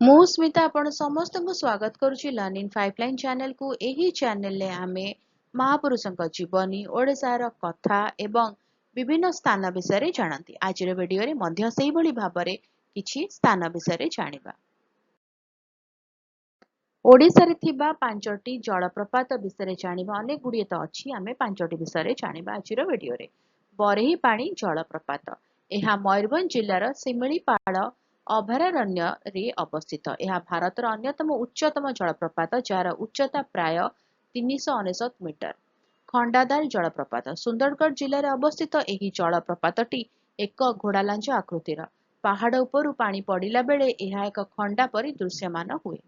मु स्मिता आपण समस्त को स्वागत करुछि लर्निंग पाइपलाइन चैनल को। एही चैनल ले आमे महापुरुषक जीवनी ओडिशार कथा एवं विभिन्न स्थान विषय रे जानती। आज वीडियो रे मध्य सेही भली भाबरे किछि स्थान विषय रे जानिबा। ओडिसा रे थिबा पांचटी जलप्रपात विषय रे जानिबा। अनेक गुडिए त अछि, आमे पांचटी विषय रे जानिबा आज वीडियो रे। बरेही पानी जलप्रपात एहा मयूरभंज जिल्लार सिमिलीपाल अभयारण्य रे अवस्थित। यह भारतर अन्यतम उच्चतम जलप्रपात जार उच्चता प्राय 399 मीटर। खंडादार जलप्रपात सुंदरगढ़ जिले में अवस्थित। यह जलप्रपातटी एक घोड़ालांच आकृतिर। पहाड़ उपरू पानी पड़िला बेले यह एक खंडा परी दृश्यमान हुए।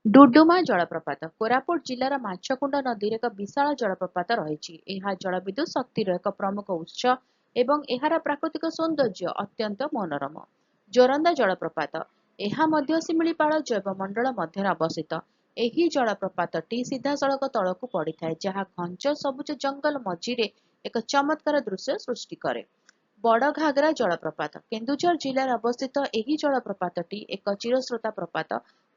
डुडुमा जलप्रपात कोरापुट जिलार माछकुंड नदी एक विशाल जलप्रपात रही। यह जलविद्युत शक्तिर एक प्रमुख उत्स एवं एहार प्राकृतिक सौंदर्य अत्यंत मनोरम। जोरंदा जलप्रपात यह मध्य सिमिलीपाल जैवमंडल मध्य अवस्थित। यही जलप्रपातटी सीधासलख तलकू पड़िଥାଏ, जहाँ घंच सबुज जंगल मझिरे एक चमत्कार दृश्य सृष्टि करे। बड़ घागरा जलप्रपात केन्दुझर जिलार अवस्थित। यही जलप्रपातटी एक चिरस्रोता प्रपात।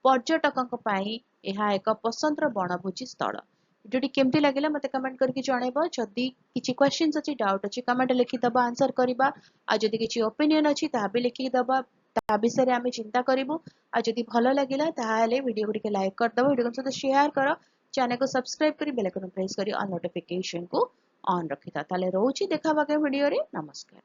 पर्यटकों पाई यह एक पसंदर बनभोजी स्थल। वीडियो केमती लगिला मते कमेंट करके जणैबो। जदि किछि क्वेश्चंस अछि, डाउट अछि, कमेंट लिखि दबा, आंसर करबा। आ जदि किछि ओपिनियन अछि ता भी लिखि दबा, ता विषय रे आमे चिंता करिवु। आ जदि भलो लागिला ताहाले वीडियो गुडी के लाइक कर दबो, वीडियो को शेयर करो, चैनल को सब्सक्राइब करी बेल आइकन प्रेस करी ऑल नोटिफिकेशन को ऑन रखिता। ताले रहउची देखा बाके वीडियो रे। नमस्कार।